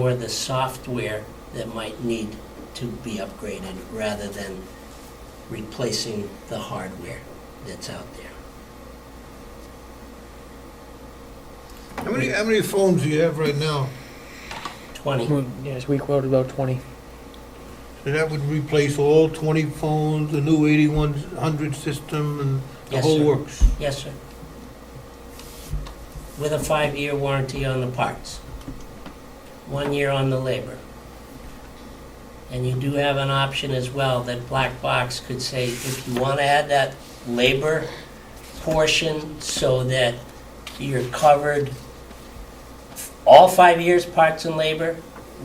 more the software that might need to be upgraded rather than replacing the hardware that's out there. How many phones do you have right now? 20. Yes, we quoted about 20. So that would replace all 20 phones, the new 8100 system, and the Yes, whole sir. works? Yes, sir. With a 5-year warranty on the parts. 1 year on the labor. And you do have an option as well that Blackbox could say, if you want to add that labor portion so that you're covered all 5 years, parts and labor,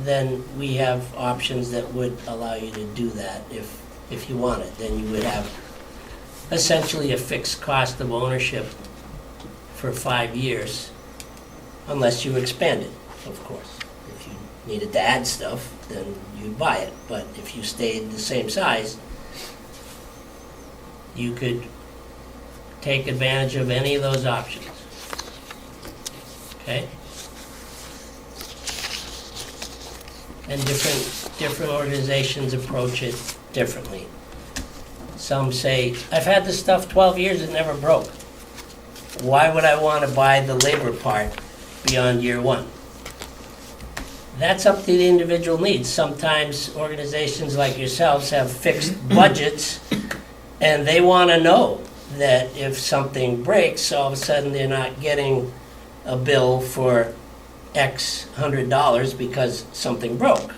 then we have options that would allow you to do that if you want it. Then you would have essentially a fixed cost of ownership for 5 years, unless you expand it, of course. If you needed to add stuff, then you'd buy it. But if you stayed the same size, you could take advantage of any of those options. Okay? And different organizations approach it differently. Some say, I've had this stuff 12 years, it never broke. Why would I want to buy the labor part beyond year 1? That's up to the individual needs. Sometimes organizations like yourselves have fixed budgets, and they want to know that if something breaks, all of a sudden they're not getting a bill for X $100 because something broke.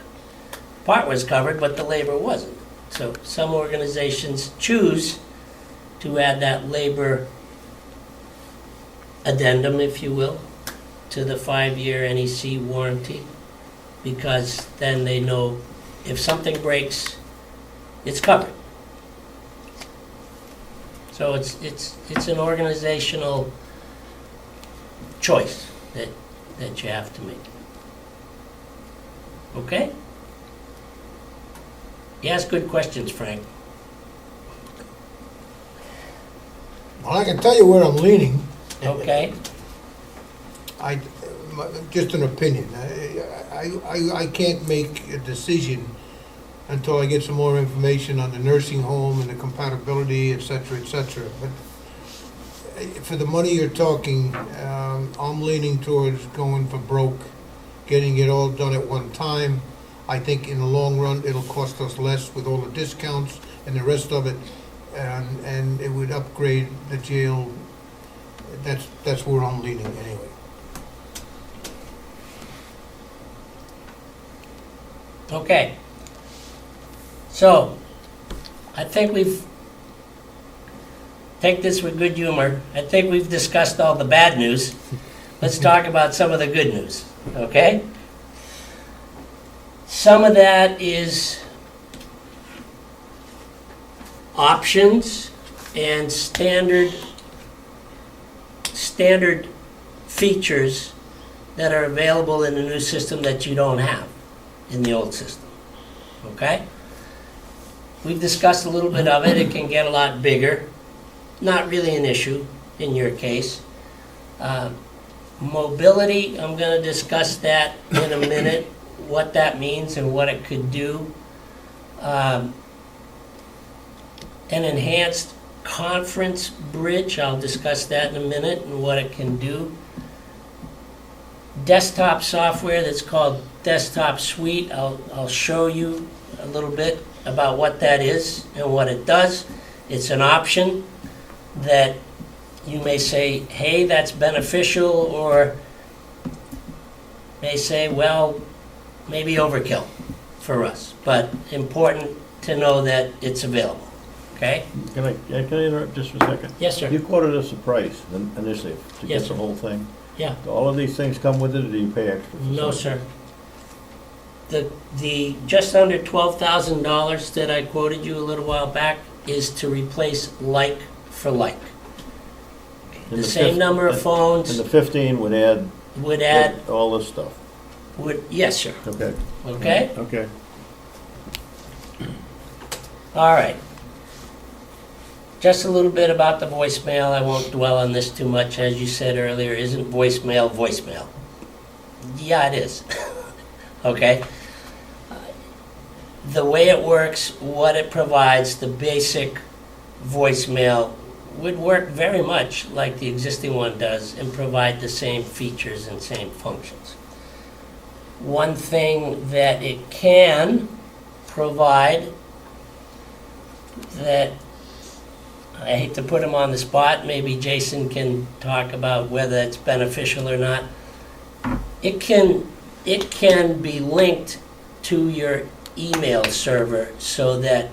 Part was covered, but the labor wasn't. So some organizations choose to add that labor addendum, if you will, to the 5-year NEC warranty, because then they know if something breaks, it's covered. So it's an organizational choice that you have to make. Okay? You ask good questions, Frank. Well, I can tell you where I'm leaning. Okay? Just an opinion. I can't make a decision until I get some more information on the nursing home and the compatibility, et cetera, et cetera. But for the money you're talking, I'm leaning towards going for broke, getting it all done at one time. I think in the long run, it'll cost us less with all the discounts and the rest of it, and it would upgrade the jail. That's where I'm leaning anyway. Okay. So, I think take this with good humor. I think we've discussed all the bad news. Let's talk about some of the good news, okay? Some of that is options and standard features that are available in the new system that you don't have in the old system, okay? We've discussed a little bit of it. It can get a lot bigger. Not really an issue in your case. Mobility, I'm going to discuss that in a minute, what that means and what it could do. An enhanced conference bridge, I'll discuss that in a minute and what it can do. Desktop software that's called Desktop Suite, I'll show you a little bit about what that is and what it does. It's an option that you may say, hey, that's beneficial, or may say, well, maybe overkill for us, but important to know that it's available, okay? Can I interrupt just for a second? Yes, sir. You quoted us a price initially to Yes, get sir. the whole thing. Yeah. Do all of these things come with it, or do you pay extra? for No, something? sir. The just under $12,000 that I quoted you a little while back is to replace like for like. And The same number of And phones the 15 would add would add, all this stuff. yes, sir. Okay. Okay? Okay. All right. Just a little bit about the voicemail. I won't dwell on this too much. As you said earlier, isn't voicemail voicemail? Yeah, it is. okay? The way it works, what it provides, the basic voicemail would work very much like the existing one does and provide the same features and same functions. One thing that it can provide that, I hate to put him on the spot, maybe Jason can talk about whether it's beneficial or not. It can be linked to your email server so that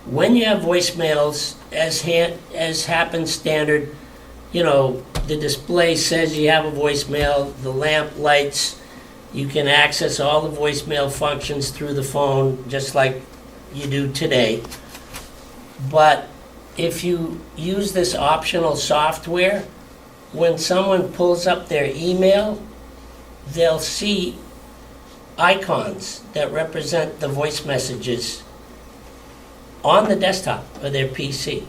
when you have voicemails, as happens standard, you know, the display says you have a voicemail, the lamp lights, you can access all the voicemail functions through the phone, just like you do today. But if you use this optional software, when someone pulls up their email, they'll see icons that represent the voice messages on the desktop of their PC.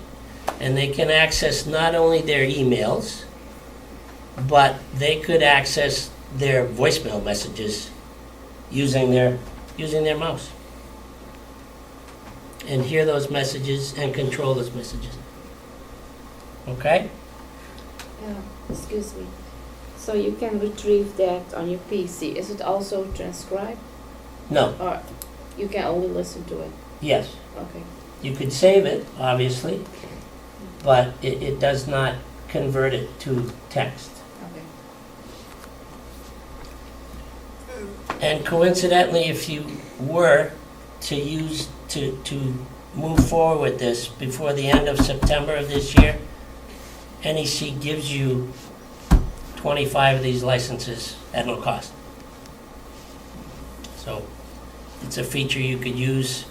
And they can access not only their emails, but they could access their voicemail messages using their mouse. And hear those messages and control those messages. Okay? Excuse me. So you can retrieve that on your PC. Is it also transcribed? No, Or you can only listen to it? yes. Okay. You could save it, obviously, but it does not convert it to text. Okay. And coincidentally, if you were to move forward with this before the end of September of this year, NEC gives you 25 of these licenses at no cost. So it's a feature you could use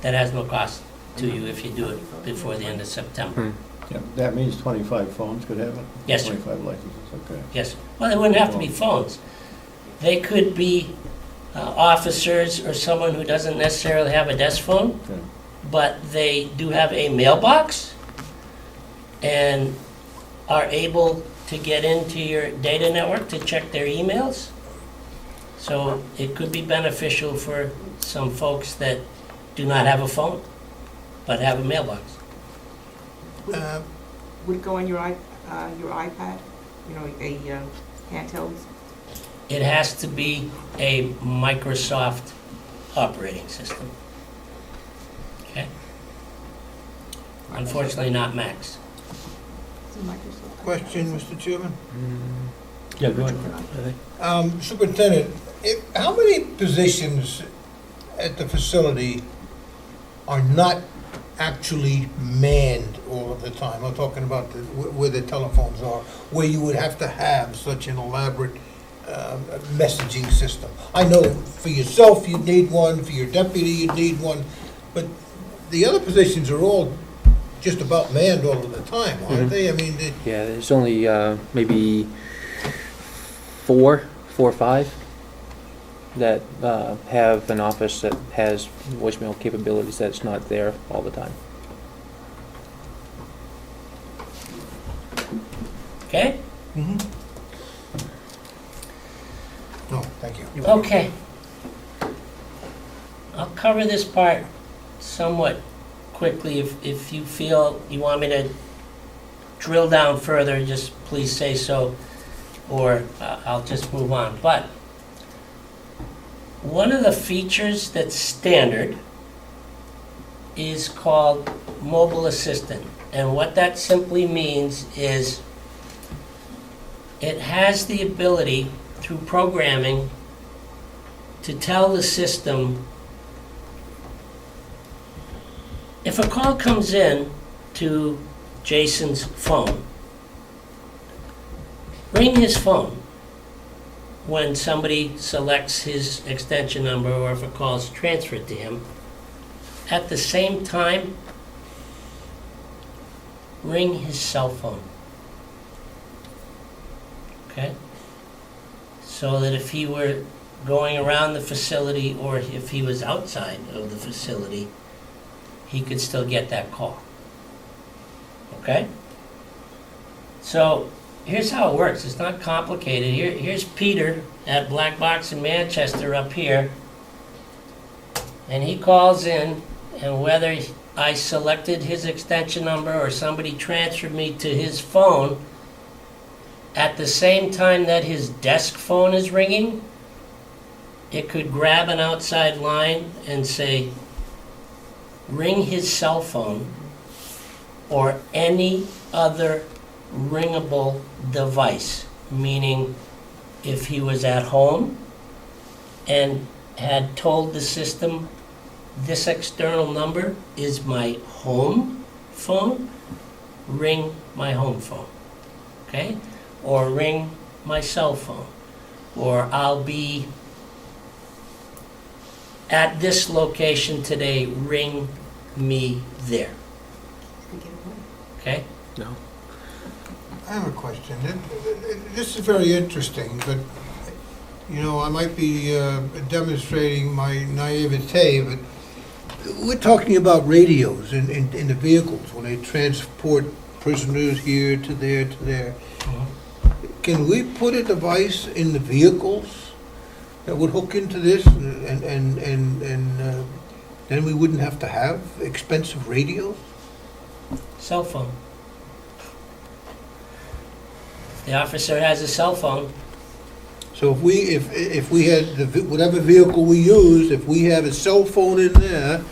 that has no cost to you if you do it before the end of September. Yeah, that means 25 phones could have it? Yes, sir. 25 licenses, okay. Yes, well, they wouldn't have to be phones. They could be officers or someone who doesn't necessarily have a desk phone, Okay. but they do have a mailbox and are able to get into your data network to check their emails. So it could be beneficial for some folks that do not have a phone, but have a mailbox. Would it go on your iPad, you know, a handheld? It has to be a Microsoft operating system. Okay? Unfortunately, not Macs. It's a Microsoft. Question, Mr. Chairman? Yeah, go ahead. Superintendent, how many positions at the facility are not actually manned all of the time? I'm talking about where the telephones are, where you would have to have such an elaborate messaging system. I know for yourself you need one, for your deputy you need one, but the other positions are all just about manned all of the time, aren't they? I mean, Yeah, there's only maybe four or five that have an office that has voicemail capabilities that's not there all the time. Okay? no, thank you. Okay. I'll cover this part somewhat quickly. If you feel you want me to drill down further, just please say so, or I'll just move on. But one of the features that's standard is called mobile assistant. And what that simply means is it has the ability through programming to tell the system if a call comes in to Jason's phone, ring his phone when somebody selects his extension number or if a call is transferred to him. At the same time, ring his cell phone. Okay? So that if he were going around the facility or if he was outside of the facility, he could still get that call. Okay? So here's how it works. It's not complicated. Here's Peter at Blackbox in Manchester up here, and he calls in, and whether I selected his extension number or somebody transferred me to his phone, at the same time that his desk phone is ringing, it could grab an outside line and say, ring his cell phone or any other ringable device, meaning if he was at home and had told the system, this external number is my home phone, ring my home phone, okay? Or ring my cell phone, or I'll be at this location today, ring me there, okay? No. I have a question. This is very interesting, but, you know, I might be demonstrating my naivete, but we're talking about radios in the vehicles when they transport prisoners here to there to there. Can we put a device in the vehicles that would hook into this and then we wouldn't have to have expensive radios? Cell phone. The officer has a cell phone. So if we had whatever vehicle we use, if we have a cell phone in there,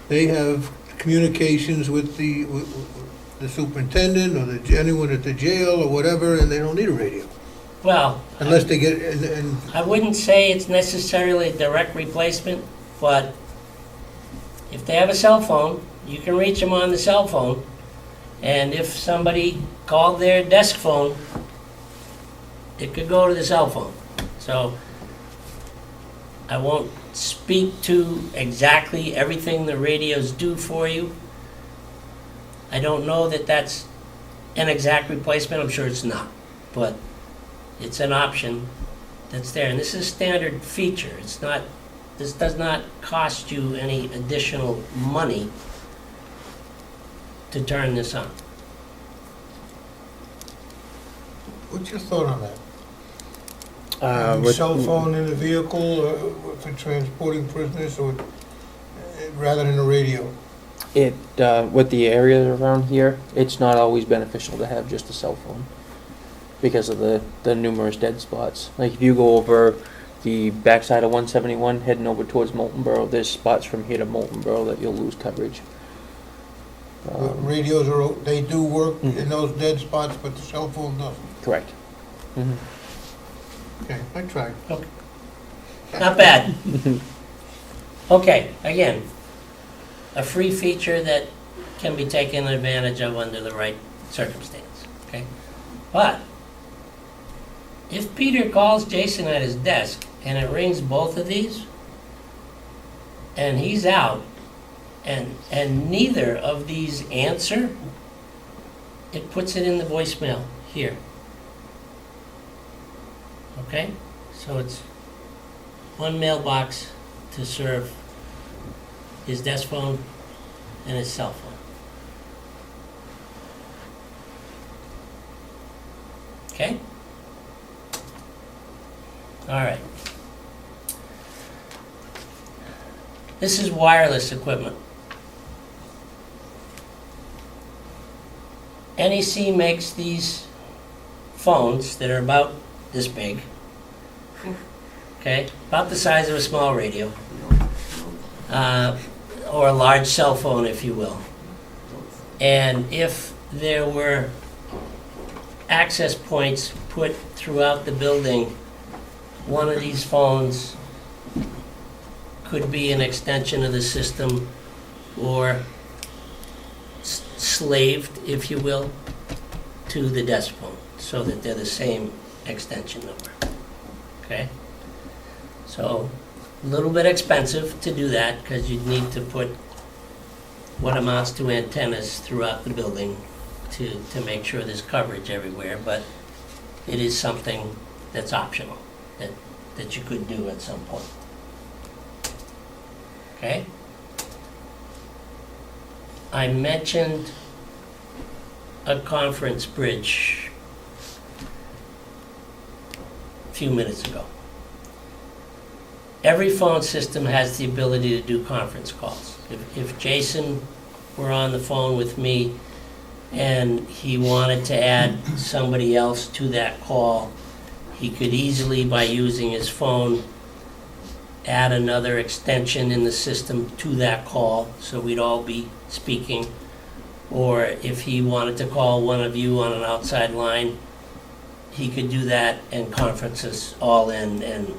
they have communications with the superintendent or anyone at the jail or whatever, and they don't need a radio Well, unless they get and I wouldn't say it's necessarily a direct replacement, but if they have a cell phone, you can reach them on the cell phone. And if somebody called their desk phone, it could go to the cell phone. So I won't speak to exactly everything the radios do for you. I don't know that that's an exact replacement. I'm sure it's not, but it's an option that's there. And this is a standard feature. It's not. This does not cost you any additional money to turn this on. what's your thought on that? With- Cell phone in the vehicle for transporting prisoners, or rather than a radio? It, with the area around here, it's not always beneficial to have just a cell phone because of the numerous dead spots. Like if you go over the backside of 171 heading over towards Moltenboro, there's spots from here to Moltenboro that you'll lose coverage. Radios they do work in those dead spots, but the cell phone doesn't. Correct. Mhm. Okay, I tried. Not bad. Okay, again, a free feature that can be taken advantage of under the right circumstance, okay? But if Peter calls Jason at his desk and it rings both of these, and he's out, and neither of these answer, it puts it in the voicemail here. Okay? So it's one mailbox to serve his desk phone and his cell phone. Okay? All right. This is wireless equipment. NEC makes these phones that are about this big, okay, about the size of a small radio, or a large cell phone, if you will. And if there were access points put throughout the building, one of these phones could be an extension of the system or slaved, if you will, to the desk phone so that they're the same extension number. Okay? So a little bit expensive to do that because you'd need to put what amounts to antennas throughout the building to make sure there's coverage everywhere, but it is something that's optional that you could do at some point. Okay? I mentioned a conference bridge a few minutes ago. every phone system has the ability to do conference calls. If Jason were on the phone with me and he wanted to add somebody else to that call, he could easily, by using his phone, add another extension in the system to that call, so we'd all be speaking. Or if he wanted to call one of you on an outside line, he could do that and conference us all in, and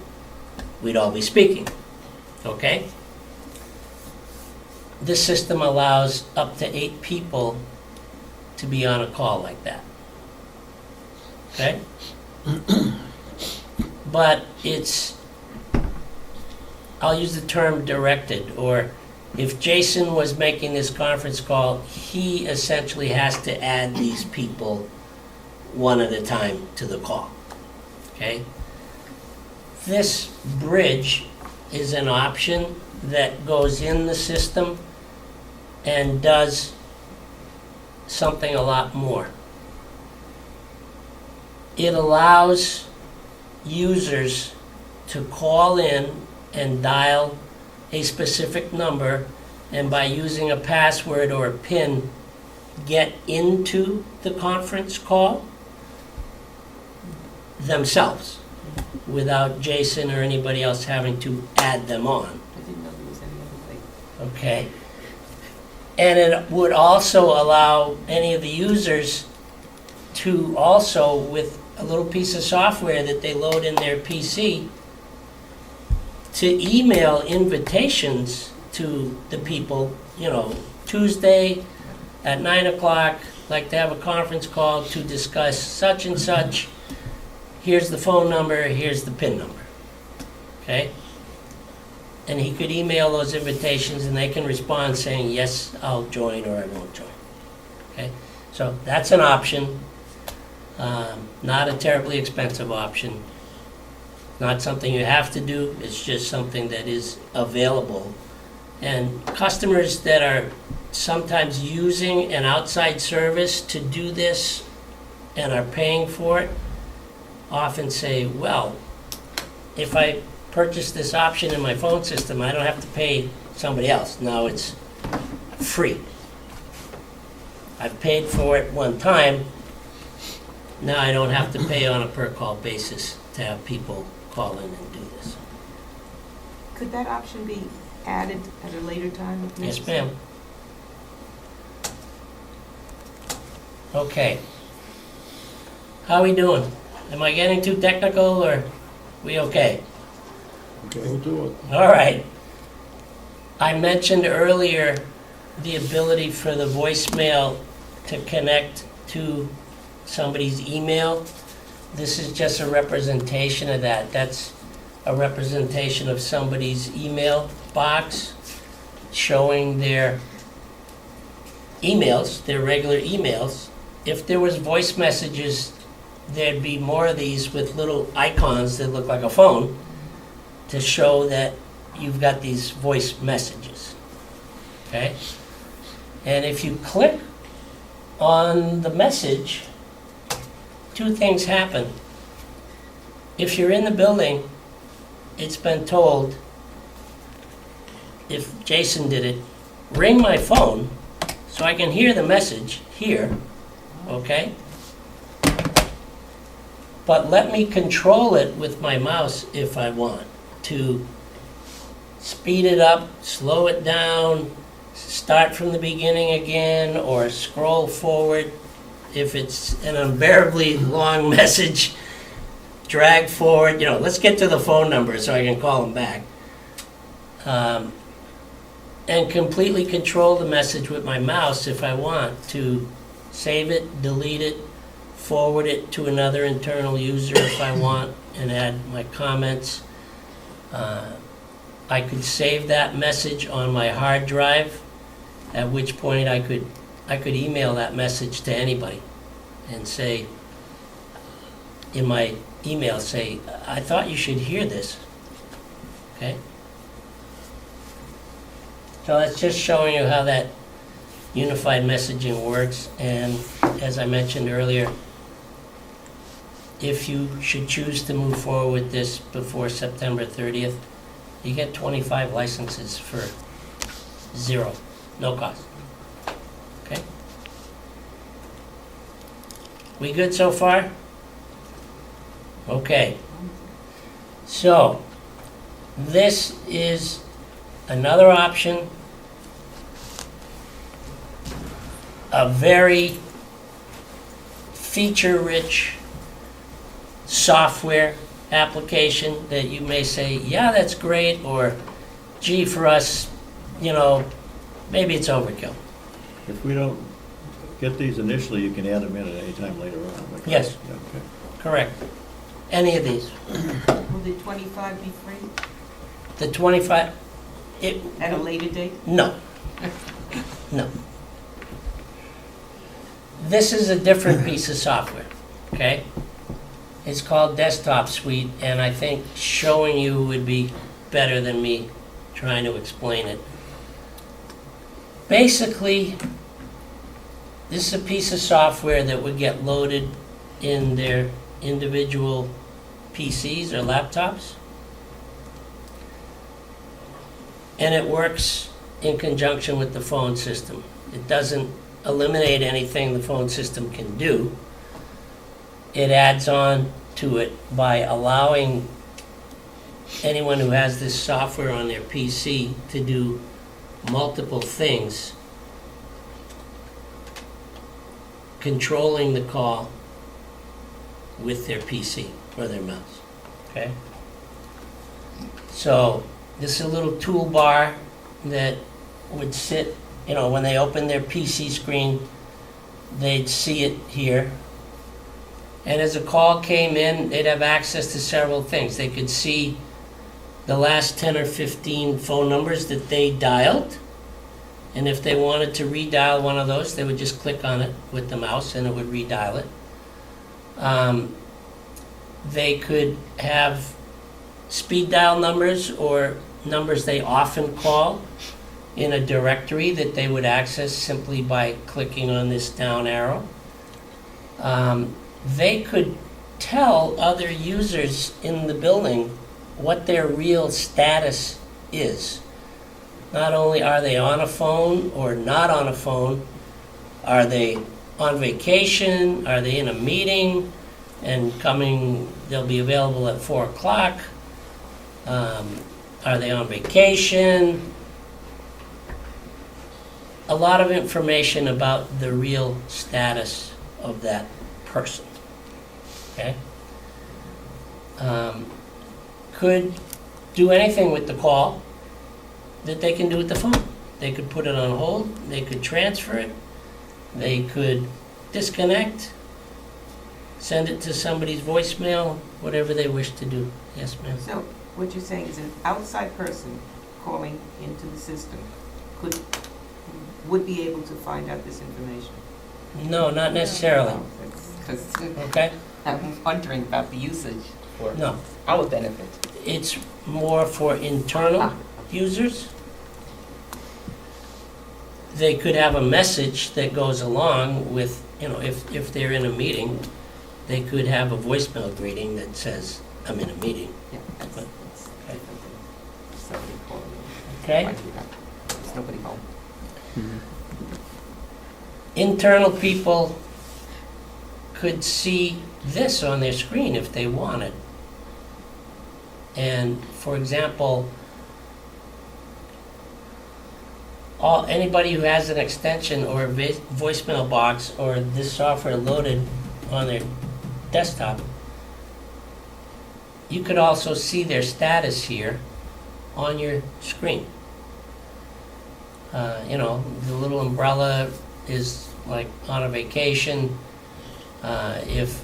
we'd all be speaking, okay? This system allows up to 8 people to be on a call like that, okay? But it's, I'll use the term directed, or if Jason was making this conference call, he essentially has to add these people one at a time to the call, okay? This bridge is an option that goes in the system and does something a lot more. It allows users to call in and dial a specific number, and by using a password or a PIN, get into the conference call themselves without Jason or anybody else having to add them on. I didn't know there was any other way. Okay. And it would also allow any of the users to also, with a little piece of software that they load in their PC, to email invitations to the people, you know, Tuesday at 9 o'clock, like to have a conference call to discuss such and such. Here's the phone number, here's the PIN number, okay? And he could email those invitations and they can respond saying, yes, I'll join or I won't join, okay? So that's an option, not a terribly expensive option. Not something you have to do, it's just something that is available. And customers that are sometimes using an outside service to do this and are paying for it often say, well, if I purchase this option in my phone system, I don't have to pay somebody else. Now it's free. I've paid for it one time, now I don't have to pay on a per call basis to have people call in and do this. Could that option be added at a later time? if Yes, necessary? ma'am. Okay. How we doing? Am I getting too technical or we okay? Okay, we'll do it. All right. I mentioned earlier the ability for the voicemail to connect to somebody's email. This is just a representation of that. That's a representation of somebody's email box showing their emails, their regular emails. If there was voice messages, there'd be more of these with little icons that look like a phone to show that you've got these voice messages, okay? And if you click on the message, 2 things happen. If you're in the building, it's been told, if Jason did it, ring my phone so I can hear the message here, okay? But let me control it with my mouse if I want to speed it up, slow it down, start from the beginning again, or scroll forward. If it's an unbearably long message, drag forward, you know, let's get to the phone number so I can call them back. And completely control the message with my mouse if I want to save it, delete it, forward it to another internal user if I want, and add my comments. I could save that message on my hard drive, at which point I could email that message to anybody and say, in my email, say, I thought you should hear this, okay? So that's just showing you how that unified messaging works, and as I mentioned earlier, if you should choose to move forward with this before September 30th, You get 25 licenses for zero, no cost. Okay? We good so far? Okay. So, this is another option. A very feature-rich software application that you may say, yeah, that's great, or gee, for us, maybe it's overkill. If we don't get these initially, you can add them in at any time later on. like- Yes. Yeah, okay. Correct. Any of these. Will the 25 be free The 25, at a later date? no. No. This is a different piece of software, okay? It's called Desktop Suite, and I think showing you would be better than me trying to explain it. Basically, this is a piece of software that would get loaded in their individual PCs or laptops. And it works in conjunction with the phone system. It doesn't eliminate anything the phone system can do. It adds on to it by allowing anyone who has this software on their PC to do multiple things, controlling the call with their PC or their mouse, okay? So this is a little toolbar that would sit, when they open their PC screen, they'd see it here. And as a call came in, they'd have access to several things. They could see the last 10 or 15 phone numbers that they dialed. And if they wanted to redial one of those, they would just click on it with the mouse and it would redial it. They could have speed dial numbers or numbers they often call in a directory that they would access simply by clicking on this down arrow. They could tell other users in the building what their real status is. Not only are they on a phone or not on a phone, are they on vacation, are they in a meeting and they'll be available at 4 o'clock, are they on vacation? A lot of information about the real status of that person, okay? Could do anything with the call that they can do with the phone. They could put it on hold, they could transfer it, they could disconnect, send it to somebody's voicemail, whatever they wish to do. Yes, ma'am? So what you're saying is an outside person calling into the system would be able to find out this information? No, not necessarily, Because okay? I'm wondering about the usage for No, our benefit. it's more for internal users. They could have a message that goes along with, if they're in a meeting, they could have a voicemail greeting that says, I'm in a meeting, Yeah, that's different than somebody calling. okay? There's nobody home. Internal people could see this on their screen if they wanted. And, for example, anybody who has an extension or a voicemail box or this software loaded on their desktop, you could also see their status here on your screen. The little umbrella is like on a vacation. If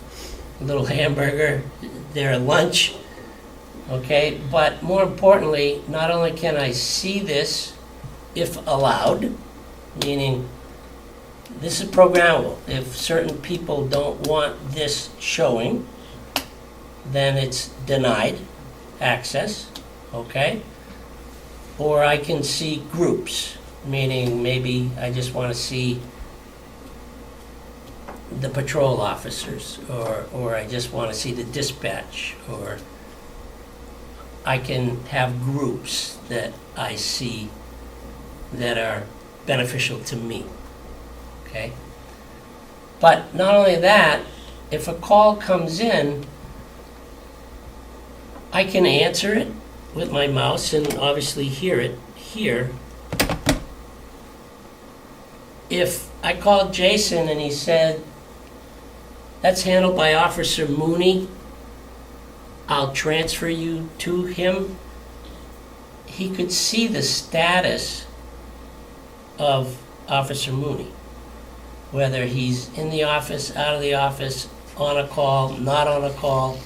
little hamburger, they're at lunch. Okay, but more importantly, not only can I see this if allowed, meaning this is programmable. If certain people don't want this showing, then it's denied access, okay? Or I can see groups, meaning maybe I just want to see the patrol officers, or I just want to see the dispatch, or I can have groups that I see that are beneficial to me, okay? But not only that, if a call comes in, I can answer it with my mouse and obviously hear it here. If I called Jason and he said, that's handled by Officer Mooney, I'll transfer you to him, he could see the status of Officer Mooney, whether he's in the office, out of the office, on a call, not on a call,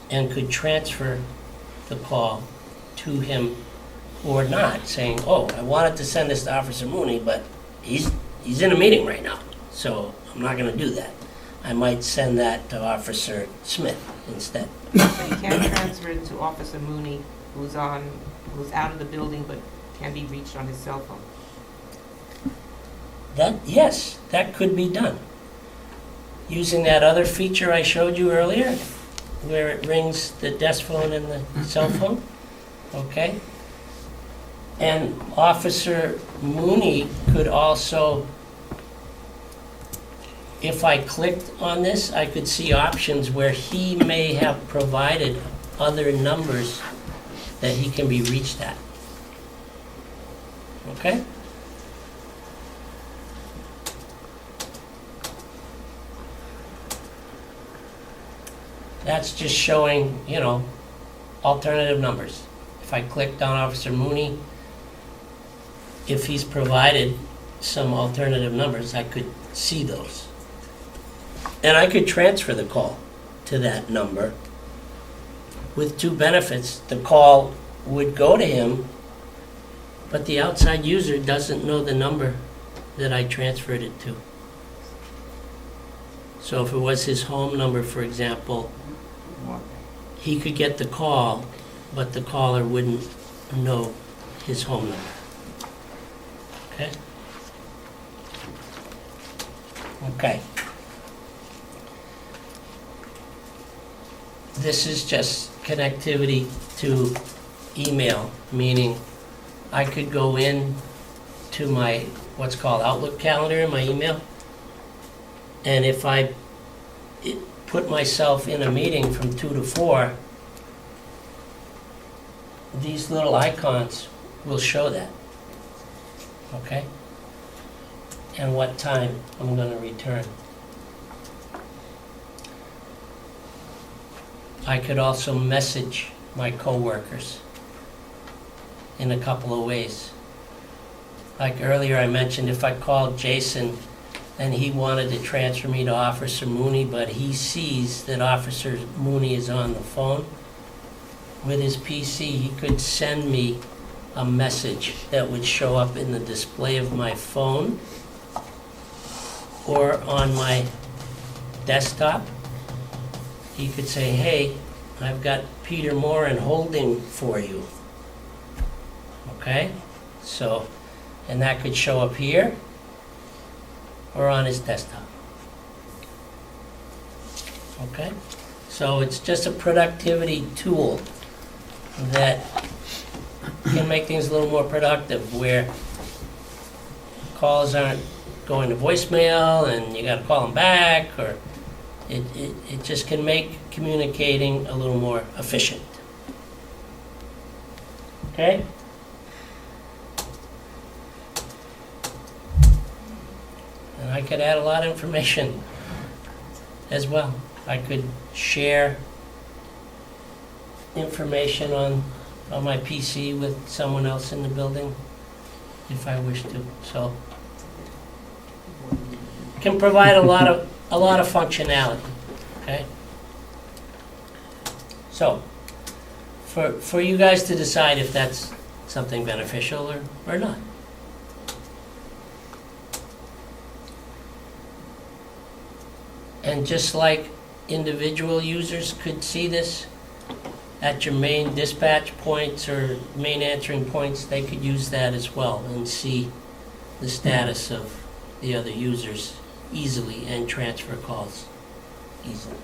and could transfer the call to him or not, saying, oh, I wanted to send this to Officer Mooney, but he's in a meeting right now, so I'm not gonna do that. I might send that to Officer Smith instead. So you can't transfer it to Officer Mooney, who's out of the building but can be reached on his cell phone. Yes, that could be done. Using that other feature I showed you earlier, where it rings the desk phone and the cell phone, okay? And Officer Mooney could also, if I clicked on this, I could see options where he may have provided other numbers that he can be reached at. Okay? That's just showing, alternative numbers. If I clicked on Officer Mooney, if he's provided some alternative numbers, I could see those. And I could transfer the call to that number with two benefits. The call would go to him, but the outside user doesn't know the number that I transferred it to. So if it was his home number, for example, he could get the call, but the caller wouldn't know his home number. Okay? Okay. This is just connectivity to email, meaning I could go in to my what's called Outlook calendar in my email, and if I put myself in a meeting from 2 to 4, these little icons will show that, okay? And what time I'm going to return. I could also message my coworkers in a couple of ways. Like earlier I mentioned, if I called Jason and he wanted to transfer me to Officer Mooney, but he sees that Officer Mooney is on the phone, with his PC, he could send me a message that would show up in the display of my phone or on my desktop. He could say, hey, I've got Peter Morin holding for you. Okay? So, and that could show up here or on his desktop. Okay? So it's just a productivity tool that can make things a little more productive, where calls aren't going to voicemail and you gotta call them back, or it just can make communicating a little more efficient. Okay? And I could add a lot of information as well. I could share information on my PC with someone else in the building if I wish to. So can provide a lot of functionality. Okay? So for you guys to decide if that's something beneficial or not. And just like individual users could see this at your main dispatch points or main answering points, they could use that as well and see the status of the other users easily and transfer calls easily.